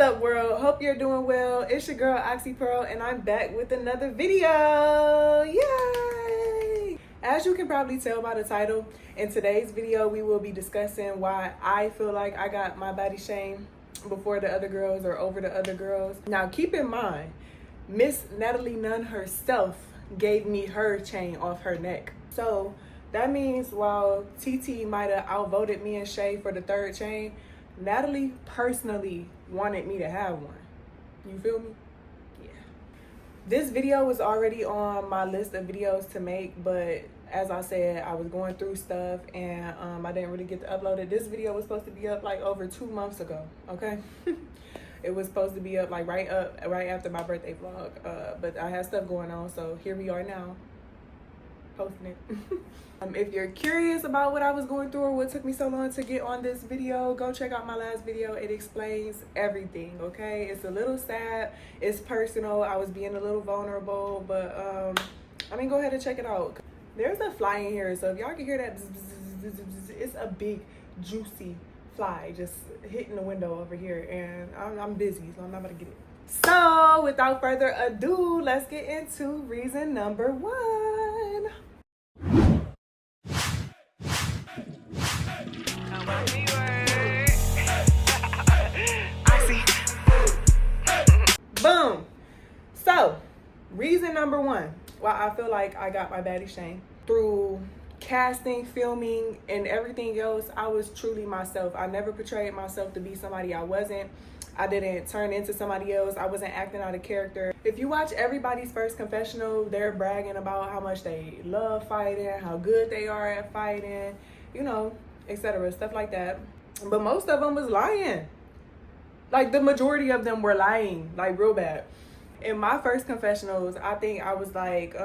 What's up, world? Hope you're doing well. It's your girl Oxy Pearl, and I'm back with another video. Yay! As you can probably tell by the title, in today's video we will be discussing why I feel like I got my body shame before the other girls or over the other girls. Now keep in mind, Miss Natalie Nunn herself gave me her chain off her neck. So that means while TT might have outvoted me and Shay for the third chain, Natalie personally wanted me to have one. You feel me? Yeah. This video was already on my list of videos to make, but as I said, I was going through stuff and I didn't really get to upload it. This video was supposed to be up like over 2 months ago, okay? It was supposed to be up like right after my birthday vlog, but I had stuff going on, so here we are now, posting it. If you're curious about what I was going through or what took me so long to get on this video, go check out my last video. It explains everything, okay? It's a little sad, it's personal, I was being a little vulnerable, but I mean, go ahead and check it out. There's a fly in here, so if y'all can hear that, it's a big juicy fly just hitting the window over here, and I'm busy, so I'm not gonna get it. So without further ado, let's get into reason number 1. Boom. So reason number 1 why I feel like I got my baddie shame. Through casting, filming, and everything else, I was truly myself. I never portrayed myself to be somebody I wasn't. I didn't turn into somebody else. I wasn't acting out of character. If you watch everybody's first confessional, they're bragging about how much they love fighting, how good they are at fighting, you know, etc., stuff like that. But most of them was lying. Like, the majority of them were lying, like real bad. In my first confessionals, I think I was like,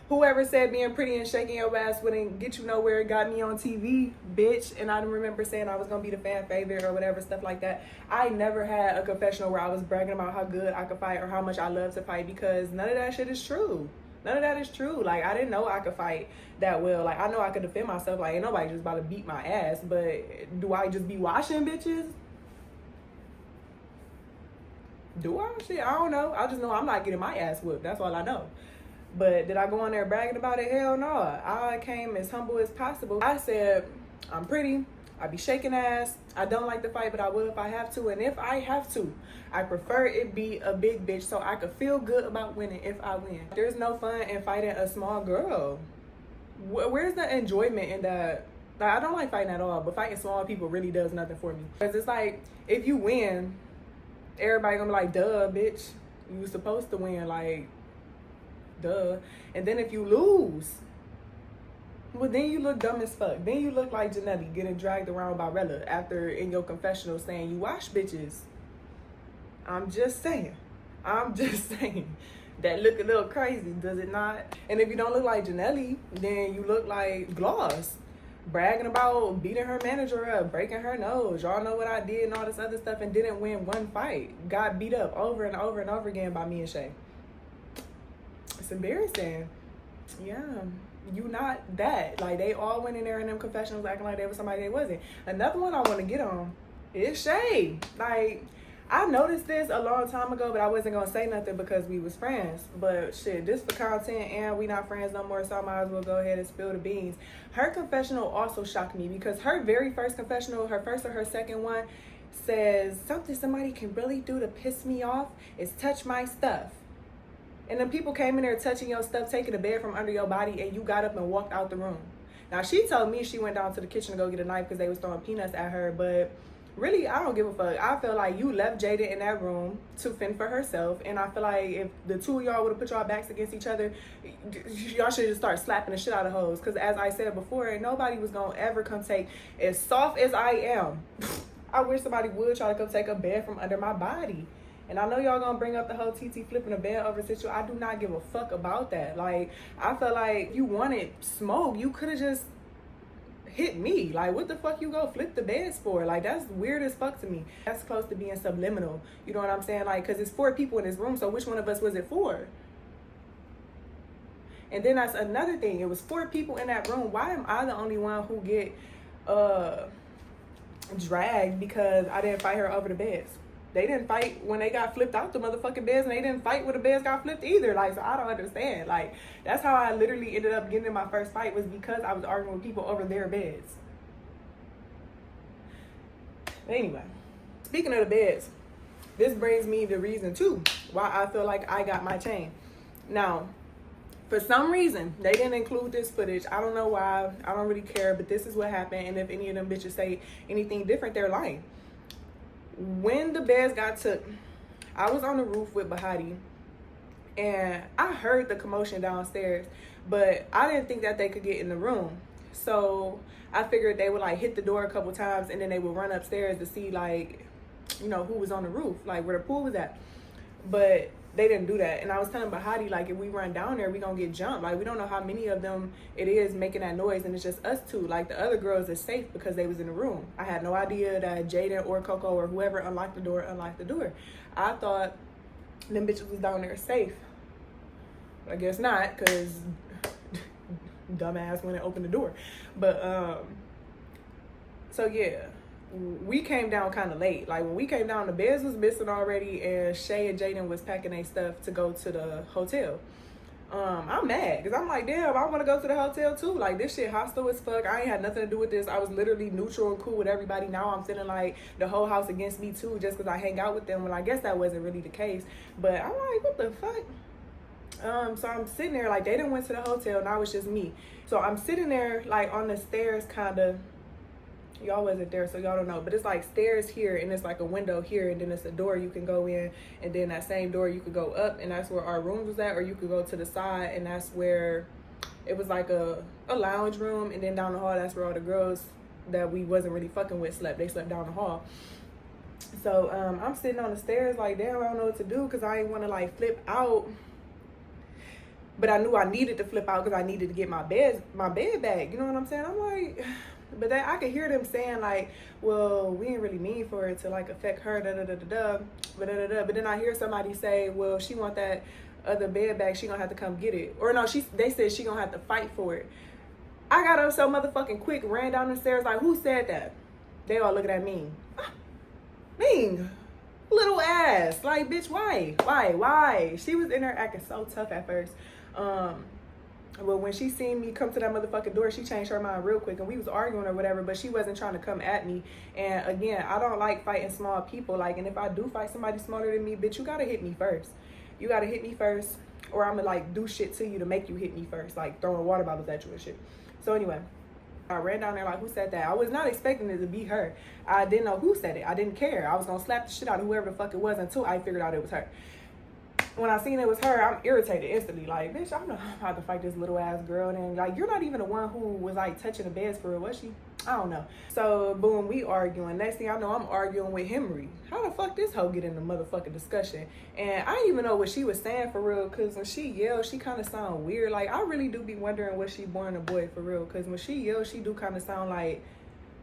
whoever said being pretty and shaking your ass wouldn't get you nowhere got me on TV, bitch. And I remember saying I was gonna be the fan favorite or whatever, stuff like that. I never had a confessional where I was bragging about how good I could fight or how much I love to fight, because none of that shit is true. None of that is true. Like, I didn't know I could fight that well. Like, I know I could defend myself. Like, ain't nobody just about to beat my ass. But do I just be watching bitches? Do I? Shit, I don't know. I just know I'm not getting my ass whooped. That's all I know. But did I go on there bragging about it? Hell no. I came as humble as possible. I said, I'm pretty. I be shaking ass. I don't like to fight, but I will if I have to. And if I have to, I prefer it be a big bitch so I could feel good about winning if I win. There's no fun in fighting a small girl. Where's the enjoyment in that? Like, I don't like fighting at all, but fighting small people really does nothing for me. Because it's like, if you win, everybody gonna be like, duh, bitch. You was supposed to win, like, duh. And then if you lose, well, then you look dumb as fuck. Then you look like Janelli getting dragged around by Rella after in your confessional saying you wash bitches. I'm just saying. That look a little crazy, does it not? And if you don't look like Janelli, then you look like Gloss, bragging about beating her manager up, breaking her nose. Y'all know what I did and all this other stuff, and didn't win one fight. Got beat up over and over and over again by me and Shay. It's embarrassing. Yeah, you not that. Like, they all went in there in them confessionals acting like they was somebody they wasn't. Another one I want to get on is Shay. Like, I noticed this a long time ago, but I wasn't gonna say nothing because we was friends. But shit, this for content, and we not friends no more, so I might as well go ahead and spill the beans. Her confessional also shocked me because her very first confessional, her first or her second one, says something somebody can really do to piss me off is touch my stuff. And then people came in there touching your stuff, taking the bed from under your body, and you got up and walked out the room. Now, she told me she went down to the kitchen to go get a knife because they was throwing peanuts at her, but really, I don't give a fuck. I feel like you left Jada in that room to fend for herself, and I feel like if the two of y'all would have put y'all backs against each other, y'all should just start slapping the shit out of hoes. Because as I said before, nobody was going to ever come take, as soft as I am, I wish somebody would try to come take a bed from under my body. And I know y'all gonna bring up the whole TT flipping a bed over situation. I do not give a fuck about that. Like, I feel like you wanted smoke. You could have just hit me. Like, what the fuck you go flip the beds for? Like, that's weird as fuck to me. That's close to being subliminal. You know what I'm saying? Like, because it's 4 people in this room, so which one of us was it for? And then that's another thing. It was 4 people in that room. Why am I the only one who get dragged because I didn't fight her over the beds. They didn't fight when they got flipped out the motherfucking beds, and they didn't fight when the beds got flipped either. Like, so I don't understand. Like, that's how I literally ended up getting in my first fight, was because I was arguing with people over their beds. But anyway, speaking of the beds, this brings me the reason too why I feel like I got my chain. Now, for some reason, they didn't include this footage. I don't know why. I don't really care, but this is what happened. And if any of them bitches say anything different, they're lying. When the beds got took, I was on the roof with Baddie, and I heard the commotion downstairs, but I didn't think that they could get in the room. So I figured they would like hit the door a couple times, and then they would run upstairs to see, like, you know, who was on the roof, like where the pool was at. But they didn't do that. And I was telling Baddie, like, if we run down there, we gonna get jumped. Like, we don't know how many of them it is making that noise, and it's just us two. Like, the other girls are safe because they was in the room. I had no idea that Jaden or Coco or whoever unlocked the door. I thought them bitches was down there safe. I guess not, because dumbass went and opened the door. But so yeah, we came down kind of late. Like, when we came down, the beds was missing already, and Shay and Jaden was packing their stuff to go to the hotel. I'm mad because I'm like, damn, I want to go to the hotel too. Like, this shit hostile as fuck. I ain't had nothing to do with this. I was literally neutral and cool with everybody. Now I'm feeling like the whole house against me too, just because I hang out with them. Well, I guess that wasn't really the case, but I'm like, what the fuck? So I'm sitting there, like, they done went to the hotel, now it's just me. So I'm sitting there, like, on the stairs, kind of. Y'all wasn't there, so y'all don't know, but it's like stairs here, and it's like a window here, and then it's a door you can go in, and then that same door you could go up, and that's where our rooms was at, or you could go to the side, and that's where it was like a lounge room, and then down the hall, that's where all the girls that we wasn't really fucking with slept. They slept down the hall. So I'm sitting on the stairs like, damn, I don't know what to do, because I ain't want to like flip out, but I knew I needed to flip out because I needed to get my bed back. You know what I'm saying? I'm like, but then I could hear them saying like, well, we didn't really mean for it to like affect her, but then I hear somebody say, well, she want that other bed back, she gonna have to come get it. Or no, they said she gonna have to fight for it. I got up so motherfucking quick, ran down the stairs like, who said that? They all looking at me. Mean little ass. Like, bitch, why? She was in there acting so tough at first. But when she seen me come to that motherfucking door, she changed her mind real quick, and we was arguing or whatever, but she wasn't trying to come at me. And again, I don't like fighting small people. Like, and if I do fight somebody smaller than me, bitch, you gotta hit me first. You gotta hit me first, or I'm gonna like do shit to you to make you hit me first, like throwing water bottles at you and shit. So anyway, I ran down there like, who said that? I was not expecting it to be her. I didn't know who said it. I didn't care. I was gonna slap the shit out of whoever the fuck it was until I figured out it was her. When I seen it was her, I'm irritated instantly. Like, bitch, I'm not about to fight this little ass girl. And like, you're not even the one who was like touching the beds for real, was she? I don't know. So boom, we arguing. Next thing I know, I'm arguing with Henry. How the fuck this hoe get in the motherfucking discussion? And I didn't even know what she was saying for real, because when she yelled, she kind of sound weird. Like, I really do be wondering was she born a boy for real, because when she yelled, she do kind of sound like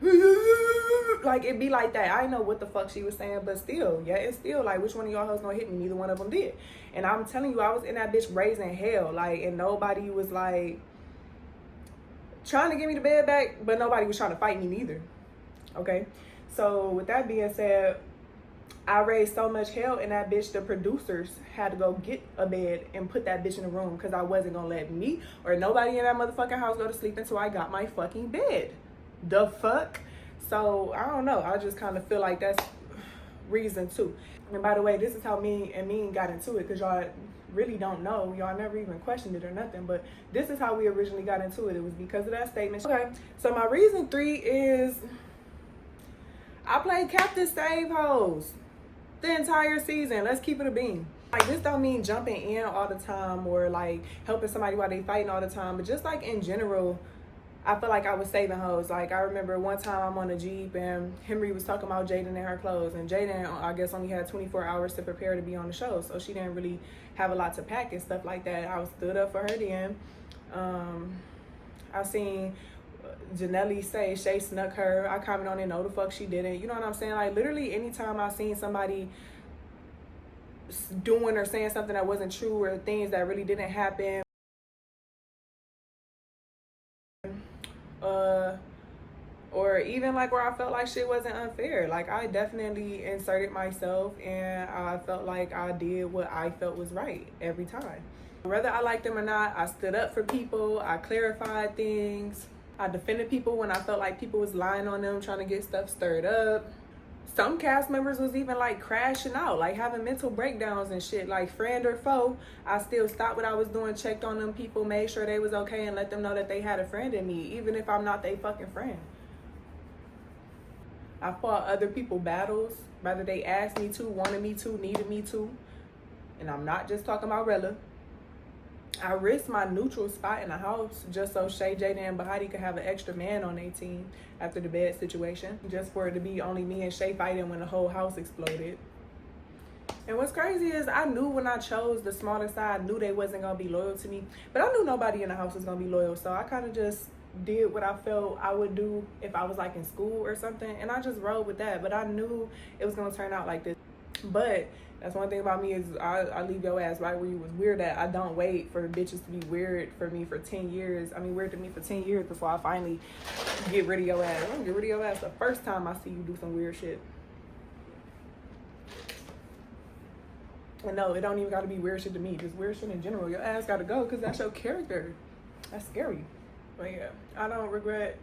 it be like that. I didn't know what the fuck she was saying, but still, yeah, it's still like, which one of y'all hoes gonna hit me? Neither one of them did. And I'm telling you, I was in that bitch raising hell, like, and nobody was like trying to give me the bed back, but nobody was trying to fight me neither. Okay, so with that being said, I raised so much hell in that bitch, the producers had to go get a bed and put that bitch in the room, because I wasn't gonna let me or nobody in that motherfucking house go to sleep until I got my fucking bed. The fuck? So I don't know, I just kind of feel like that's reason too. And by the way, this is how me and Mean got into it, because y'all really don't know, y'all never even questioned it or nothing, but this is how we originally got into it. It was because of that statement. Okay, so my reason 3 is I played Captain Save-a-Hoe the entire season. Let's keep it a beam. Like, this don't mean jumping in all the time or like helping somebody while they fighting all the time, but just like in general, I feel like I was saving hoes. Like, I remember one time I'm on a Jeep and Henry was talking about Jaden and her clothes, and Jaden, I guess, only had 24 hours to prepare to be on the show, so she didn't really have a lot to pack and stuff like that. I was stood up for her then. I seen Janelle say Shay snuck her. I comment on it, no the fuck she didn't. You know what I'm saying? Like, literally anytime I seen somebody doing or saying something that wasn't true or things that really didn't happen, Or even like where I felt like shit wasn't unfair. Like I definitely inserted myself and I felt like I did what I felt was right every time. Whether I liked them or not, I stood up for people, I clarified things, I defended people when I felt like people was lying on them, trying to get stuff stirred up. Some cast members was even like crashing out, like having mental breakdowns and shit. Like friend or foe, I still stopped what I was doing, checked on them people, made sure they was okay, and let them know that they had a friend in me, even if I'm not their fucking friend. I fought other people's battles, whether they asked me to, wanted me to, needed me to. And I'm not just talking about Rella. I risked my neutral spot in the house just so Shay, Jada, and Baddie could have an extra man on their team after the bed situation. Just for it to be only me and Shay fighting when the whole house exploded. And what's crazy is I knew when I chose the smaller side, I knew they wasn't going to be loyal to me. But I knew nobody in the house was going to be loyal. So I kind of just did what I felt I would do if I was like in school or something. And I just rolled with that. But I knew it was going to turn out like this. But that's one thing about me is I leave your ass right where you was weird at. I don't wait for bitches to be weird for me for 10 years. I mean, weird to me for 10 years before I finally get rid of your ass. I'm gonna get rid of your ass the first time I see you do some weird shit. And no, it don't even gotta be weird shit to me. Just weird shit in general. Your ass gotta go because that's your character. That's scary. But yeah, I don't regret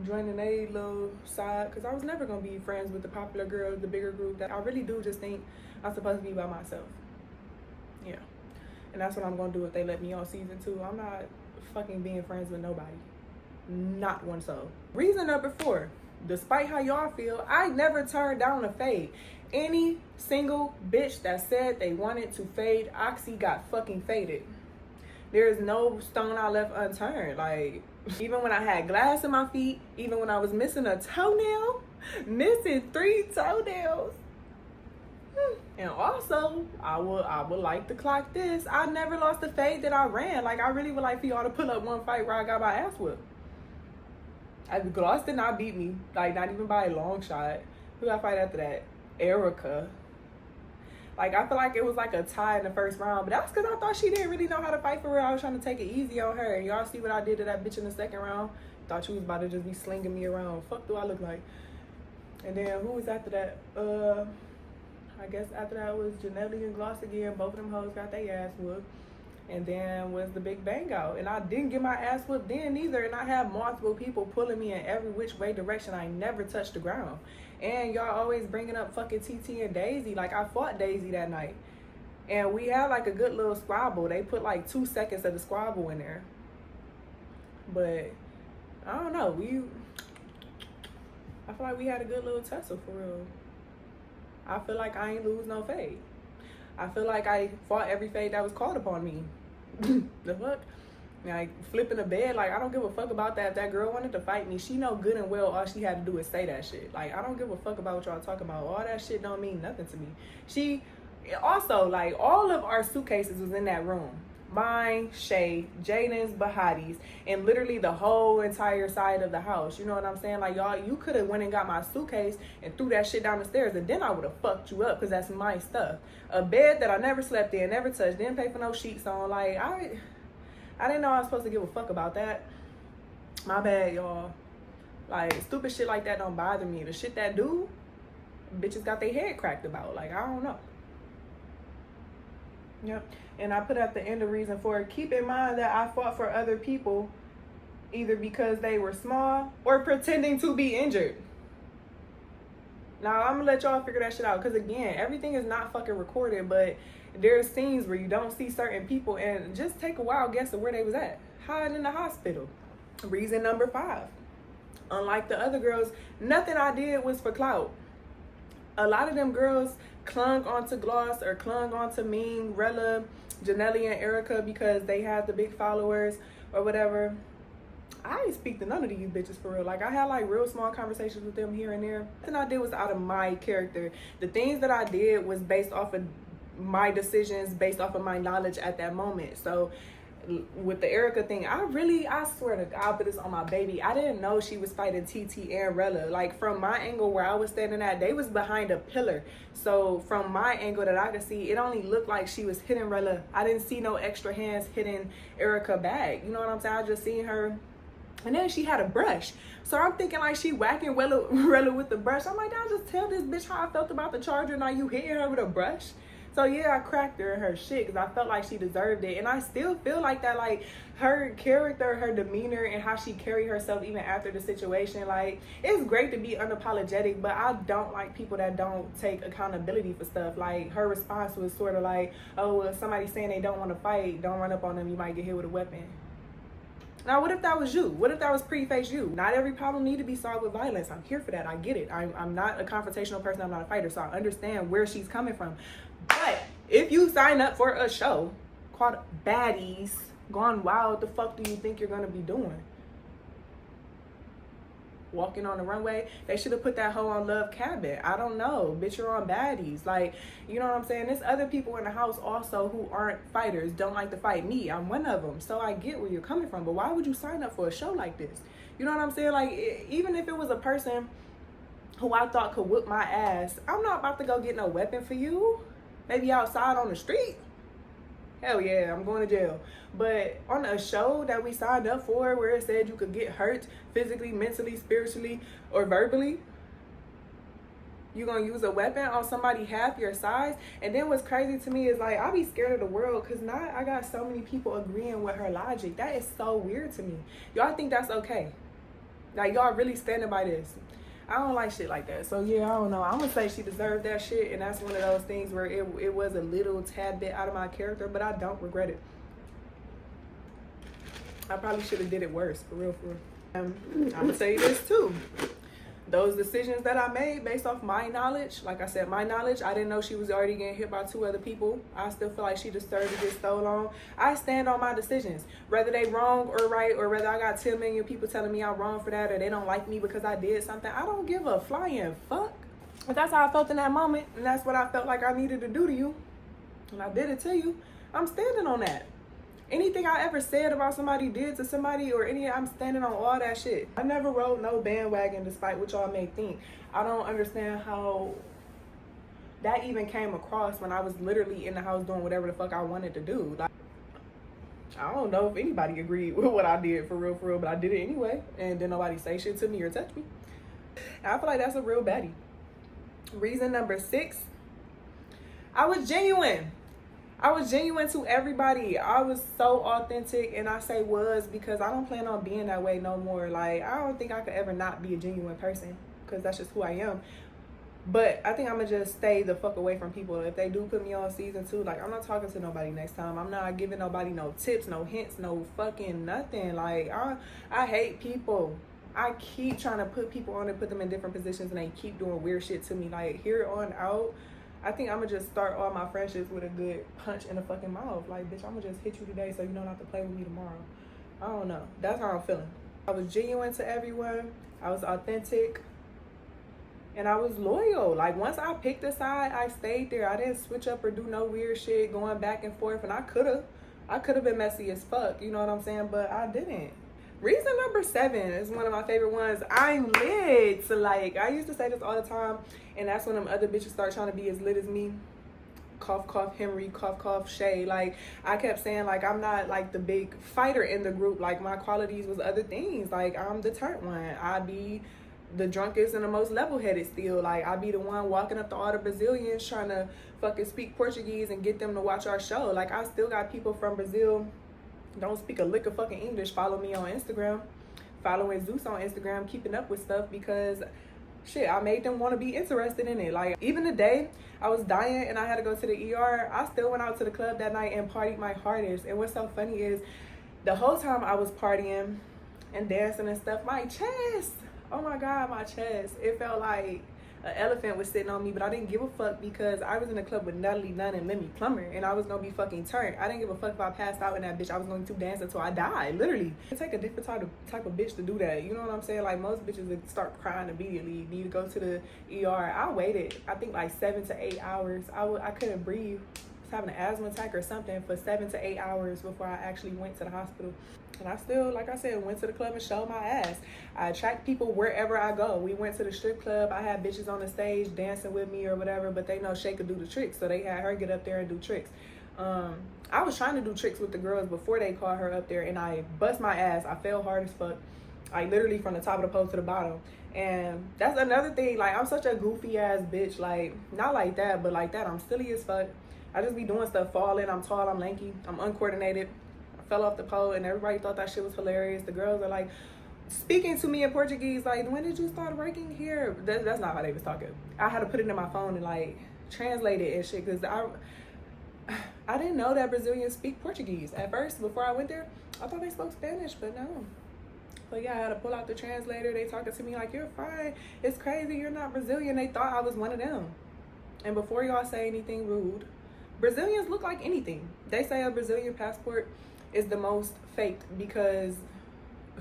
joining a little side because I was never gonna be friends with the popular girls, the bigger group. That I really do just think I'm supposed to be by myself. Yeah, and that's what I'm gonna do if they let me on season 2. I'm not fucking being friends with nobody, not one soul. Reason number 4: despite how y'all feel, I never turned down a fade. Any single bitch that said they wanted to fade Oxy got fucking faded. There's no stone I left unturned. Like, even when I had glass in my feet, even when I was missing a toenail, missing 3 toenails. And also, I would like to clock this. I never lost a fade that I ran. Like, I really would like for y'all to pull up one fight where I got my ass whipped. Gloss did not beat me. Like, not even by a long shot. Who did I fight after that? Erica. Like, I feel like it was like a tie in the first round, but that's because I thought she didn't really know how to fight for real. I was trying to take it easy on her. And y'all see what I did to that bitch in the second round? Thought she was about to just be slinging me around. Fuck do I look like? And then who was after that? I guess after that was Janelli and Gloss again. Both of them hoes got their ass whooped. And then was the big bang out. And I didn't get my ass whooped then either. And I had multiple people pulling me in every which way direction. I never touched the ground. And y'all always bringing up fucking TT and Daisy. Like, I fought Daisy that night. And we had like a good little squabble. They put like 2 seconds of the squabble in there. But I don't know. I feel like we had a good little tussle for real. I feel like I ain't lose no fade. I feel like I fought every fade that was called upon me. The fuck? Like, flipping the bed, like, I don't give a fuck about that. If that girl wanted to fight me, she know good and well all she had to do is say that shit. Like, I don't give a fuck about what y'all talking about. All that shit don't mean nothing to me. She, also, like, all of our suitcases was in that room. Mine, Shay, Jaden's, Baddie's, and literally the whole entire side of the house. You know what I'm saying? Like, y'all, you could have went and got my suitcase and threw that shit down the stairs, and then I would have fucked you up because that's my stuff. A bed that I never slept in, never touched, didn't pay for no sheets on. Like, I didn't know I was supposed to give a fuck about that. My bad, y'all. Like, stupid shit like that don't bother me. The shit that do, bitches got their head cracked about. Like, I don't know. Yep. And I put at the end a reason for it. Keep in mind that I fought for other people either because they were small or pretending to be injured. Now, I'm going to let y'all figure that shit out. Because, again, everything is not fucking recorded. But there's scenes where you don't see certain people. And just take a wild guess of where they was at. Hiding in the hospital. Reason number 5. Unlike the other girls, nothing I did was for clout. A lot of them girls clung onto Gloss or clung onto Ming, Rella, Janelli, and Erica because they had the big followers or whatever. I didn't speak to none of these bitches for real. Like, I had like real small conversations with them here and there. Nothing I did was out of my character. The things that I did was based off of my decisions, based off of my knowledge at that moment. So with the Erica thing, I swear to God, I'll put this on my baby. I didn't know she was fighting TT and Rella. Like, from my angle where I was standing at, they was behind a pillar. So from my angle that I could see, it only looked like she was hitting Rella. I didn't see no extra hands hitting Erica back. You know what I'm saying? I just seen her And then she had a brush. So I'm thinking like she whacking Rella with the brush. I'm like, I'll just tell this bitch how I felt about the charger. Now you hitting her with a brush. So yeah, I cracked her in her shit because I felt like she deserved it. And I still feel like that, like her character, her demeanor, and how she carried herself even after the situation. Like, it's great to be unapologetic, but I don't like people that don't take accountability for stuff. Like, her response was sort of like, oh, well, if somebody's saying they don't want to fight, don't run up on them, you might get hit with a weapon. Now, what if that was you? What if that was preface you? Not every problem need to be solved with violence. I'm here for that. I get it. I'm not a confrontational person. I'm not a fighter, so I understand where she's coming from. But if you sign up for a show called Baddies, Gone Wild, what the fuck do you think you're gonna be doing? Walking on the runway? They should have put that hoe on Love Cabin. I don't know. Bitch, you're on Baddies. Like, you know what I'm saying? There's other people in the house also who aren't fighters, don't like to fight. Me, I'm one of them. So I get where you're coming from. But why would you sign up for a show like this? You know what I'm saying? Like, even if it was a person who I thought could whip my ass, I'm not about to go get no weapon for you. Maybe outside on the street. Hell yeah, I'm going to jail. But on a show that we signed up for where it said you could get hurt physically, mentally, spiritually, or verbally, you gonna use a weapon on somebody half your size? And then what's crazy to me is like, I be scared of the world because now I got so many people agreeing with her logic. That is so weird to me. Y'all think that's okay? Like, y'all really standing by this? I don't like shit like that. So yeah, I don't know. I'm gonna say she deserved that shit, and that's one of those things where it was a little tad bit out of my character, but I don't regret it. I probably should have did it worse, for real, for real. I'm gonna tell you this too. Those decisions that I made based off my knowledge, like I said, my knowledge, I didn't know she was already getting hit by 2 other people. I still feel like she deserved to get stole on. I stand on my decisions, whether they wrong or right, or whether I got 10 million people telling me I'm wrong for that, or they don't like me because I did something. I don't give a flying fuck. But that's how I felt in that moment, and that's what I felt like I needed to do to you, and I did it to you. I'm standing on that. Anything I ever said about somebody did to somebody or I'm standing on all that shit. I never rode no bandwagon despite what y'all may think. I don't understand how that even came across when I was literally in the house doing whatever the fuck I wanted to do. Like, I don't know if anybody agreed with what I did for real, but I did it anyway. And then nobody say shit to me or touch me. And I feel like that's a real baddie. Reason number 6, I was genuine. I was genuine to everybody. I was so authentic, and I say was because I don't plan on being that way no more. Like, I don't think I could ever not be a genuine person because that's just who I am. But I think I'm going to just stay the fuck away from people. If they do put me on season 2, like, I'm not talking to nobody next time. I'm not giving nobody no tips, no hints, no fucking nothing. Like, I hate people. I keep trying to put people on and put them in different positions, and they keep doing weird shit to me. Like, here on out, I think I'm going to just start all my friendships with a good punch in the fucking mouth. Like, bitch, I'm going to just hit you today so you don't have to play with me tomorrow. I don't know. That's how I'm feeling. I was genuine to everyone. I was authentic. And I was loyal. Like, once I picked a side, I stayed there. I didn't switch up or do no weird shit going back and forth. And I could have been messy as fuck. You know what I'm saying? But I didn't. Reason number 7 is one of my favorite ones. I'm lit. So, like, I used to say this all the time, and that's when them other bitches start trying to be as lit as me. Cough, cough, Henry, cough, cough, Shay. Like, I kept saying, like, I'm not, like, the big fighter in the group. Like, my qualities was other things. Like, I'm the turnt one. I be the drunkest and the most level-headed still. Like, I be the one walking up to all the Brazilians trying to fucking speak Portuguese and get them to watch our show. Like, I still got people from Brazil don't speak a lick of fucking English, follow me on Instagram, following Zeus on Instagram, keeping up with stuff because shit, I made them want to be interested in it. Like, even the day I was dying and I had to go to the ER, I still went out to the club that night and partied my hardest. And what's so funny is the whole time I was partying and dancing and stuff, my chest, oh my God, my chest, it felt like an elephant was sitting on me, but I didn't give a fuck because I was in the club with Natalie Nunn and Lemmy Plummer, and I was gonna be fucking turned. I didn't give a fuck if I passed out in that bitch. I was going to dance until I died, literally. It take a different type of bitch to do that. You know what I'm saying? Like, most bitches would start crying immediately, need to go to the ER. I waited, I think, like 7 to 8 hours. I couldn't breathe. I was having an asthma attack or something for 7 to 8 hours before I actually went to the hospital. And I still, like I said, went to the club and showed my ass. I attract people wherever I go. We went to the strip club. I had bitches on the stage dancing with me or whatever, but they know Shay could do the tricks, so they had her get up there and do tricks. I was trying to do tricks with the girls before they called her up there, and I bust my ass. I fell hard as fuck. like literally from the top of the pole to the bottom. And that's another thing, like I'm such a goofy ass bitch, like not like that, but like that. I'm silly as fuck. I just be doing stuff, falling. I'm tall, I'm lanky, I'm uncoordinated. I fell off the pole and everybody thought that shit was hilarious. The girls are like speaking to me in Portuguese, like, when did you start working here? That's not how they was talking. I had to put it in my phone and like translate it and shit, because I didn't know that Brazilians speak Portuguese. At first, before I went there, I thought they spoke Spanish, but no. So yeah, I had to pull out the translator. They talking to me like, you're fine. It's crazy, you're not Brazilian. They thought I was one of them. And before y'all say anything rude, Brazilians look like anything. They say a Brazilian passport is the most fake because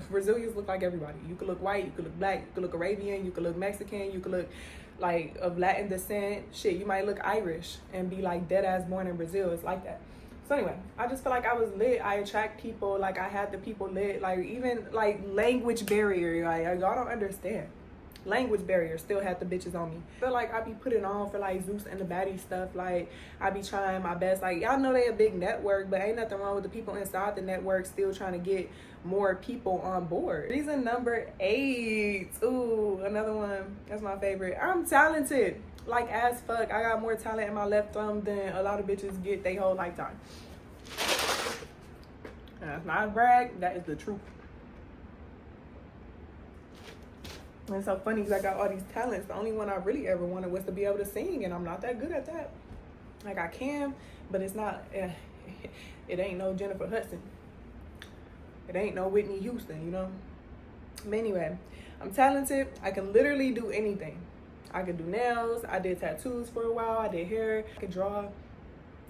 Brazilians look like everybody. You could look white, you could look black, you could look Arabian, you could look Mexican, you could look like of Latin descent. Shit, you might look Irish and be like dead ass born in Brazil. It's like that. So anyway, I just feel like I was lit. I attract people. Like I had the people lit. Like even like language barrier. Like y'all don't understand. Language barrier still had the bitches on me. I feel like I be putting on for like Zeus and the baddie stuff. Like I be trying my best. Like y'all know they a big network, but ain't nothing wrong with the people inside the network still trying to get more people on board. Reason number 8. Ooh, another one. That's my favorite. I'm talented. Like as fuck. I got more talent in my left thumb than a lot of bitches get their whole lifetime. And that's not a brag. That is the truth. And it's so funny because I got all these talents. The only one I really ever wanted was to be able to sing, and I'm not that good at that. Like I can, but it's not. It ain't no Jennifer Hudson. It ain't no Whitney Houston, you know. But anyway, I'm talented. I can literally do anything. I can do nails. I did tattoos for a while. I did hair. I can draw.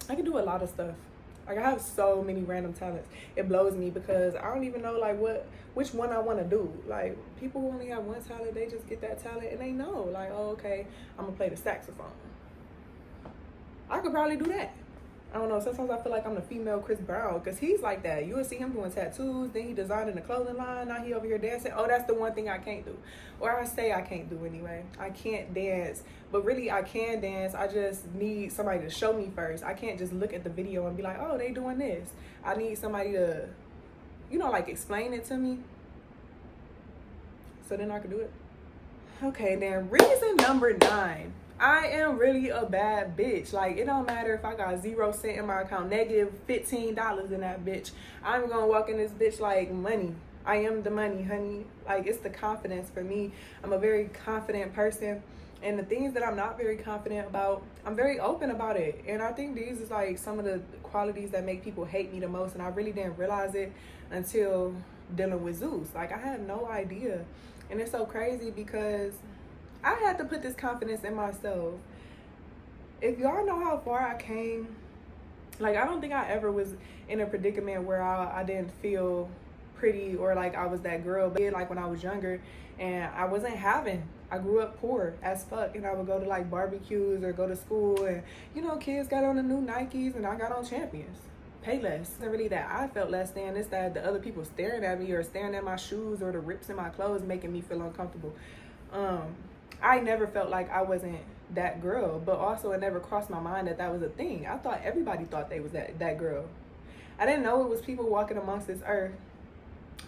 I can do a lot of stuff. Like I have so many random talents. It blows me because I don't even know like which one I want to do. Like people who only have one talent, they just get that talent and they know like, oh, okay, I'm gonna play the saxophone. I could probably do that. I don't know. Sometimes I feel like I'm the female Chris Brown because he's like that. You would see him doing tattoos, then he designing the clothing line. Now he over here dancing. Oh, that's the one thing I can't do. Or I say I can't do anyway. I can't dance. But really, I can dance. I just need somebody to show me first. I can't just look at the video and be like, oh, they doing this. I need somebody to, you know, like explain it to me. So then I can do it. Okay, then reason number 9. I am really a bad bitch. Like, it don't matter if I got 0 cents in my account, negative $15 in that bitch. I'm gonna walk in this bitch like money. I am the money, honey. Like, it's the confidence for me. I'm a very confident person. And the things that I'm not very confident about, I'm very open about it. And I think these is like some of the qualities that make people hate me the most. And I really didn't realize it until dealing with Zeus. Like, I had no idea. And it's so crazy because I had to put this confidence in myself. If y'all know how far I came, like I don't think I ever was in a predicament where I didn't feel pretty or like I was that girl. But like when I was younger and I wasn't having, I grew up poor as fuck and I would go to like barbecues or go to school and you know kids got on the new Nikes and I got on Champions. Pay less. It's not really that I felt less than, it's that the other people staring at me or staring at my shoes or the rips in my clothes making me feel uncomfortable. I never felt like I wasn't that girl, but also it never crossed my mind that that was a thing. I thought everybody thought they was that girl. I didn't know it was people walking amongst this earth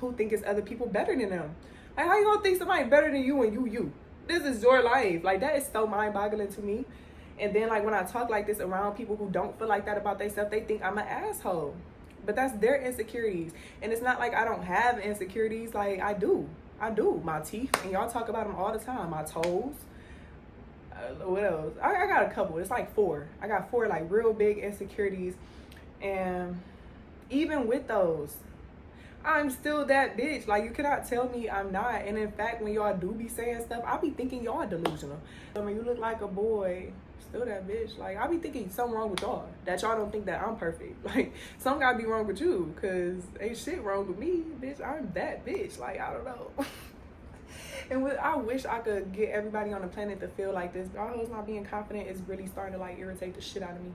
who think it's other people better than them. Like, how you gonna think somebody better than you and you? This is your life. Like, that is so mind-boggling to me. And then, like, when I talk like this around people who don't feel like that about themselves, they think I'm an asshole. But that's their insecurities. And it's not like I don't have insecurities. Like, I do. My teeth, and y'all talk about them all the time. My toes. What else? I got a couple. It's like 4. I got 4 like real big insecurities, and even with those, I'm still that bitch. Like, you cannot tell me I'm not. And in fact, when y'all do be saying stuff, I be thinking y'all delusional. I mean, you look like a boy. Still that bitch. Like, I be thinking something wrong with y'all, that y'all don't think that I'm perfect. Like, something gotta be wrong with you, because ain't shit wrong with me, bitch. I'm that bitch. Like, I don't know. And I wish I could get everybody on the planet to feel like this. All those not being confident is really starting to like irritate the shit out of me.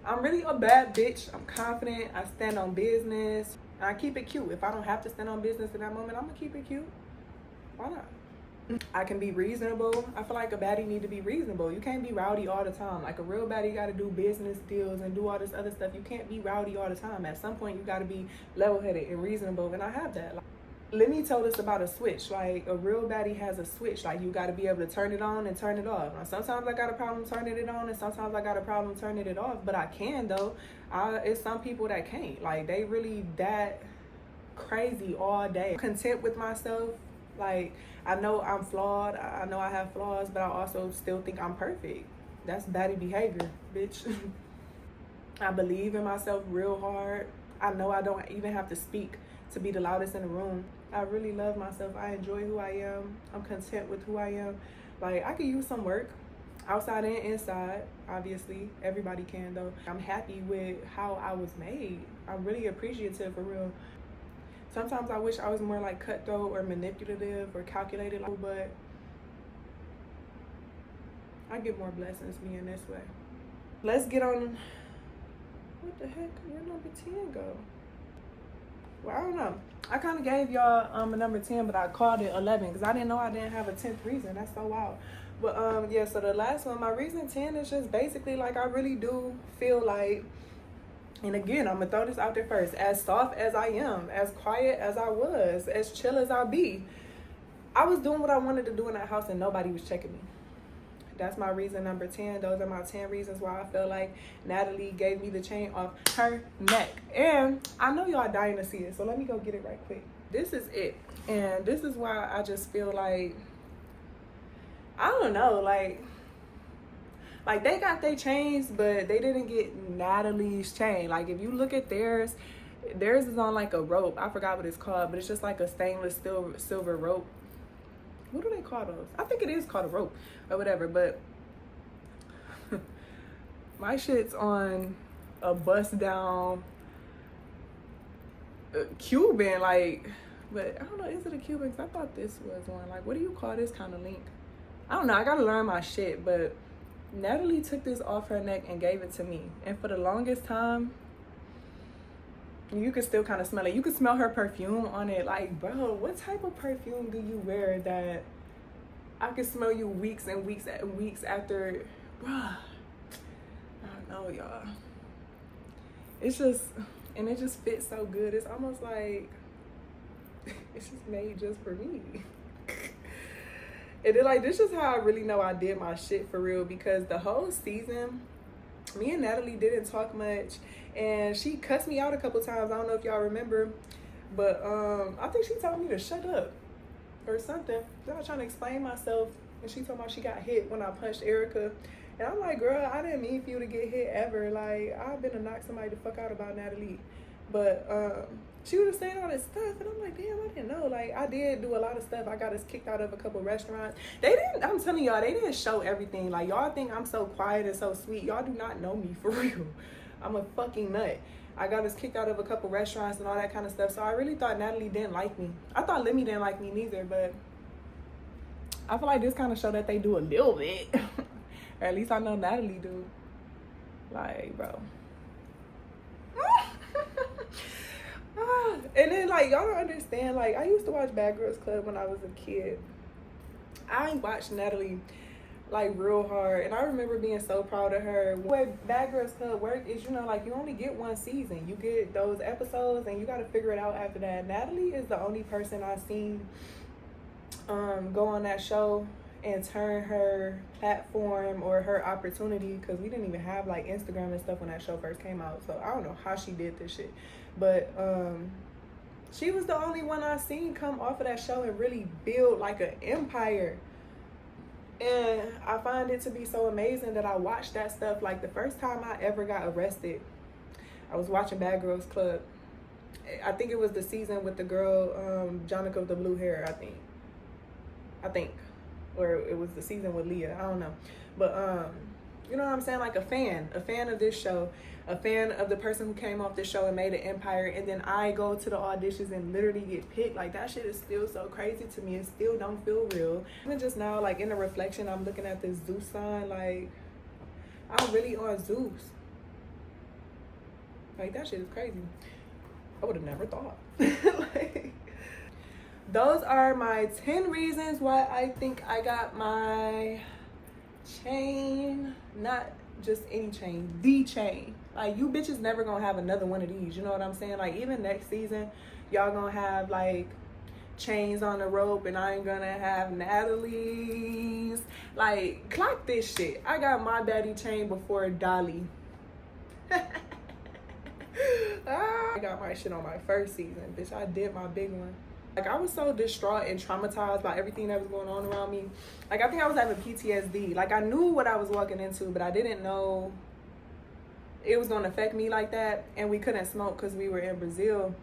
I'm really a bad bitch. I'm confident. I stand on business. And I keep it cute. If I don't have to stand on business in that moment, I'm gonna keep it cute. Why not? I can be reasonable. I feel like a baddie need to be reasonable. You can't be rowdy all the time. Like, a real baddie got to do business deals and do all this other stuff. You can't be rowdy all the time. At some point, you got to be level-headed and reasonable, and I have that. Lemmy told us about a switch. Like, a real baddie has a switch. Like, you got to be able to turn it on and turn it off. Now, sometimes I got a problem turning it on, and sometimes I got a problem turning it off. But I can, though. It's some people that can't. Like, they really that crazy all day. Content with myself. Like, I know I'm flawed. I know I have flaws, but I also still think I'm perfect. That's baddie behavior, bitch. I believe in myself real hard. I know I don't even have to speak to be the loudest in the room. I really love myself. I enjoy who I am. I'm content with who I am. Like, I could use some work outside and inside. Obviously, everybody can, though. I'm happy with how I was made. I'm really appreciative, for real. Sometimes I wish I was more like cutthroat or manipulative or calculated, but I get more blessings being this way. Let's get on. What the heck? Where number 10 go? Well, I don't know. I kind of gave y'all a number 10, but I called it 11 because I didn't know I didn't have a 10th reason. That's so wild. But yeah, so the last one, my reason 10 is just basically like I really do feel like, and again, I'm going to throw this out there first, as soft as I am, as quiet as I was, as chill as I be, I was doing what I wanted to do in that house and nobody was checking me. That's my reason number 10. Those are my 10 reasons why I feel like Natalie gave me the chain off her neck. And I know y'all dying to see it, so let me go get it right quick. This is it. And this is why I just feel like, I don't know, like they got their chains, but they didn't get Natalie's chain. Like, if you look at theirs is on like a rope. I forgot what it's called, but it's just like a stainless silver rope. What do they call those? I think it is called a rope or whatever, but my shit's on a bust down Cuban, like, but I don't know, is it a Cuban? Because I thought this was one. Like, what do you call this kind of link? I don't know, I gotta learn my shit, but Natalie took this off her neck and gave it to me. And for the longest time, you could still kind of smell it. You could smell her perfume on it. Like, bro, what type of perfume do you wear that I could smell you weeks and weeks and weeks after? Bruh, I don't know, y'all. It's just, and it just fits so good. It's almost like it's just made just for me. And then, like, this is how I really know I did my shit for real, because the whole season, me and Natalie didn't talk much, and she cussed me out a couple times. I don't know if y'all remember, but I think she told me to shut up or something. I was trying to explain myself, and she told me she got hit when I punched Erica. And I'm like, girl, I didn't mean for you to get hit ever. Like, I've been to knock somebody the fuck out about Natalie. But she was saying all this stuff, and I'm like, damn, I didn't know. Like, I did do a lot of stuff. I got us kicked out of a couple restaurants. They didn't, I'm telling y'all, they didn't show everything. Like, y'all think I'm so quiet and so sweet. Y'all do not know me, for real. I'm a fucking nut. I got us kicked out of a couple restaurants and all that kind of stuff. So I really thought Natalie didn't like me. I thought Lemmy didn't like me neither, but I feel like this kind of show that they do a little bit. Or at least I know Natalie do. Like, bro. And then, like, y'all don't understand. Like, I used to watch Bad Girls Club when I was a kid. I watched Natalie, like, real hard. And I remember being so proud of her. The way Bad Girls Club work is, you know, like, you only get one season. You get those episodes, and you got to figure it out after that. Natalie is the only person I've seen go on that show and turn her platform or her opportunity, because we didn't even have, like, Instagram and stuff when that show first came out. So I don't know how she did this shit. But she was the only one I seen come off of that show and really build like an empire. And I find it to be so amazing that I watched that stuff. Like, the first time I ever got arrested, I was watching Bad Girls Club. I think it was the season with the girl, Jonica with the blue hair, I think. Or it was the season with Leah, I don't know. But you know what I'm saying? Like, a fan of this show, a fan of the person who came off this show and made an empire, and then I go to the auditions and literally get picked. Like, that shit is still so crazy to me. It still don't feel real. Even just now, like, in the reflection, I'm looking at this Zeus sign. Like, I'm really on Zeus. Like, that shit is crazy. I would have never thought. Like, those are my 10 reasons why I think I got my chain. Not just any chain, the chain. Like, you bitches never gonna have another one of these, you know what I'm saying? Like, even next season, y'all gonna have, like, chains on the rope, and I ain't gonna have Natalie's. Like, clock this shit. I got my baddie chain before Dolly. I got my shit on my first season, bitch. I did my big one. Like, I was so distraught and traumatized by everything that was going on around me. Like, I think I was having PTSD. Like, I knew what I was walking into, but I didn't know it was going to affect me like that. And we couldn't smoke because we were in Brazil.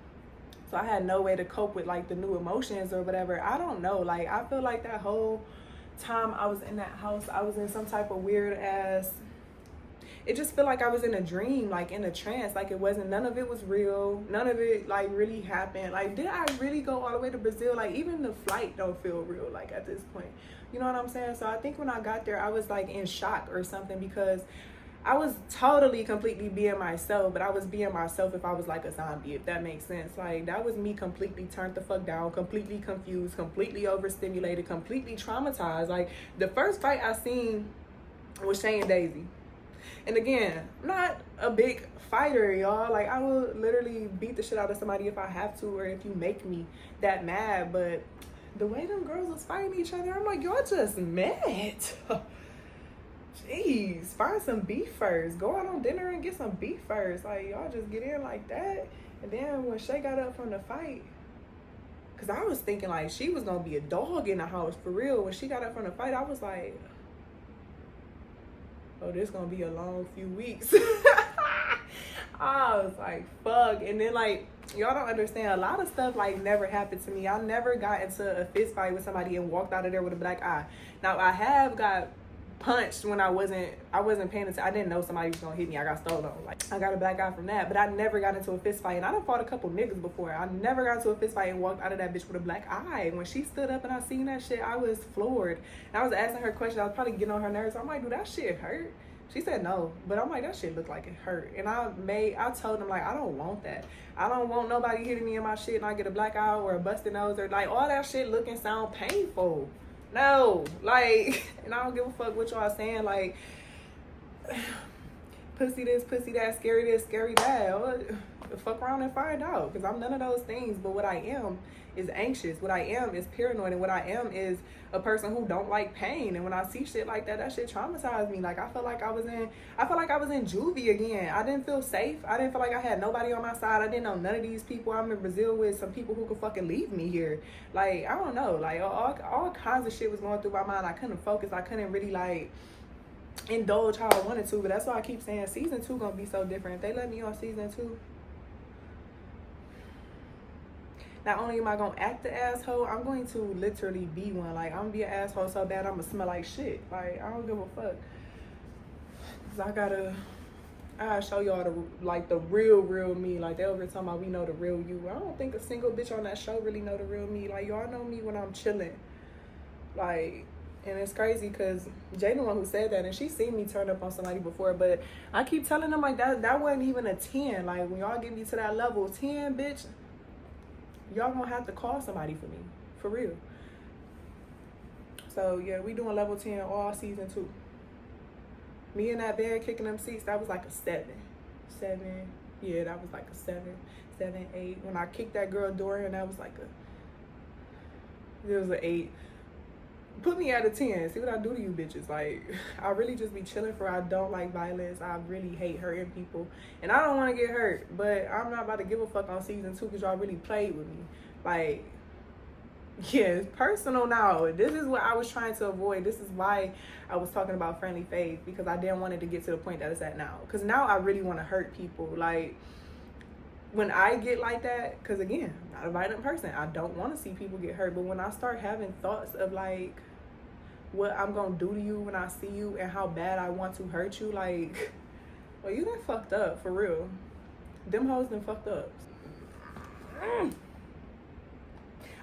So I had no way to cope with, like, the new emotions or whatever. I don't know. Like, I feel like that whole time I was in that house, I was in some type of weird ass... It just felt like I was in a dream, like in a trance. Like, it wasn't, none of it was real. None of it, like, really happened. Like, did I really go all the way to Brazil? Like, even the flight don't feel real, like, at this point. You know what I'm saying? So I think when I got there, I was, like, in shock or something, because I was totally, completely being myself, but I was being myself if I was, like, a zombie, if that makes sense. Like, that was me completely turned the fuck down, completely confused, completely overstimulated, completely traumatized. Like, the first fight I seen was Shay and Daisy. And again, I'm not a big fighter, y'all. Like, I will literally beat the shit out of somebody if I have to, or if you make me that mad. But the way them girls was fighting each other, I'm like, y'all just met. Jeez, find some beef first. Go out on dinner and get some beef first. Like, y'all just get in like that. And then when Shay got up from the fight, because I was thinking, like, she was going to be a dog in the house, for real. When she got up from the fight, I was like... oh, this gonna be a long few weeks. I was like, fuck. And then, like, y'all don't understand, a lot of stuff, like, never happened to me. I never got into a fist fight with somebody and walked out of there with a black eye. Now, I have got punched when I wasn't paying attention. I didn't know somebody was gonna hit me. I got stolen. Like, I got a black eye from that, but I never got into a fist fight. And I done fought a couple niggas before. I never got into a fist fight and walked out of that bitch with a black eye. When she stood up and I seen that shit, I was floored. And I was asking her questions. I was probably getting on her nerves. I'm like, do that shit hurt? She said no, but I'm like, that shit looked like it hurt. And I told them, like, I don't want that. I don't want nobody hitting me in my shit and I get a black eye or a busted nose or, like, all that shit look and sound painful. No, like, and I don't give a fuck what y'all saying, like, pussy this, pussy that, scary this, scary that. Fuck around and find out, because I'm none of those things. But what I am is anxious. What I am is paranoid. And what I am is a person who don't like pain. And when I see shit like that, that shit traumatized me. Like, I felt like I was in juvie again. I didn't feel safe. I didn't feel like I had nobody on my side. I didn't know none of these people. I'm in Brazil with some people who could fucking leave me here. Like, I don't know. Like, all kinds of shit was going through my mind. I couldn't focus. I couldn't really, like, indulge how I wanted to. But that's why I keep saying season 2 gonna be so different. If they let me on season 2, not only am I gonna act the asshole, I'm going to literally be one. Like, I'm gonna be an asshole so bad I'm gonna smell like shit. Like, I don't give a fuck. Cause I gotta show y'all the real me. Like, they over here talking about we know the real you. I don't think a single bitch on that show really know the real me. Like, y'all know me when I'm chilling. Like, and it's crazy because Jay the one who said that, and she seen me turn up on somebody before, but I keep telling them, like, that wasn't even a 10. Like, when y'all get me to that level 10, bitch, y'all gonna have to call somebody for me, for real. So yeah, we doing level 10 all season 2. Me in that bed kicking them seats, that was like a 7. Yeah, that was like a 7, 8. When I kicked that girl Dorian, that was like it was an 8. Put me at a 10. See what I do to you bitches. Like, I really just be chilling for. I don't like violence. I really hate hurting people. And I don't want to get hurt. But I'm not about to give a fuck on season 2 because y'all really played with me. Like, yeah, it's personal now. This is what I was trying to avoid. This is why I was talking about friendly faith, because I didn't want it to get to the point that it's at now. Because now I really want to hurt people. Like, when I get like that, because again, I'm not a violent person. I don't want to see people get hurt. But when I start having thoughts of, like, what I'm gonna do to you when I see you and how bad I want to hurt you, like, well, you done fucked up, for real. Them hoes done fucked up.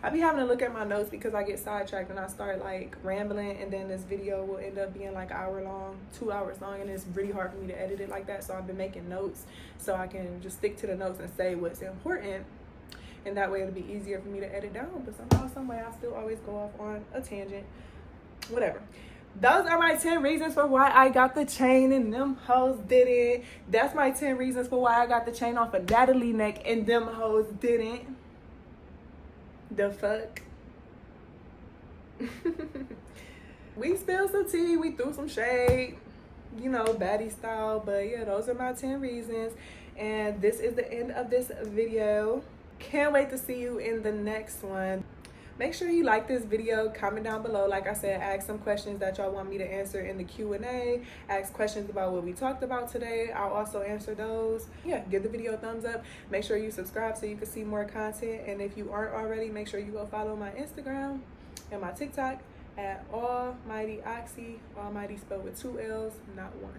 I be having to look at my notes because I get sidetracked and I start, like, rambling, and then this video will end up being like 1 hour long, 2 hours long, and it's really hard for me to edit it like that. So I've been making notes so I can just stick to the notes and say what's important, and that way it'll be easier for me to edit down. But somehow, some way, I still always go off on a tangent. Whatever. Those are my 10 reasons for why I got the chain and them hoes didn't. That's my 10 reasons for why I got the chain off of Natalie neck and them hoes didn't. The fuck? We spilled some tea, we threw some shade, you know, baddie style. But yeah, those are my 10 reasons. And this is the end of this video. Can't wait to see you in the next one. Make sure you like this video, comment down below. Like I said, ask some questions that y'all want me to answer in the Q&A. Ask questions about what we talked about today. I'll also answer those. Yeah, give the video a thumbs up. Make sure you subscribe so you can see more content. And if you aren't already, make sure you go follow my Instagram and my TikTok at Almighty Oxy. Almighty spelled with 2 L's, not 1.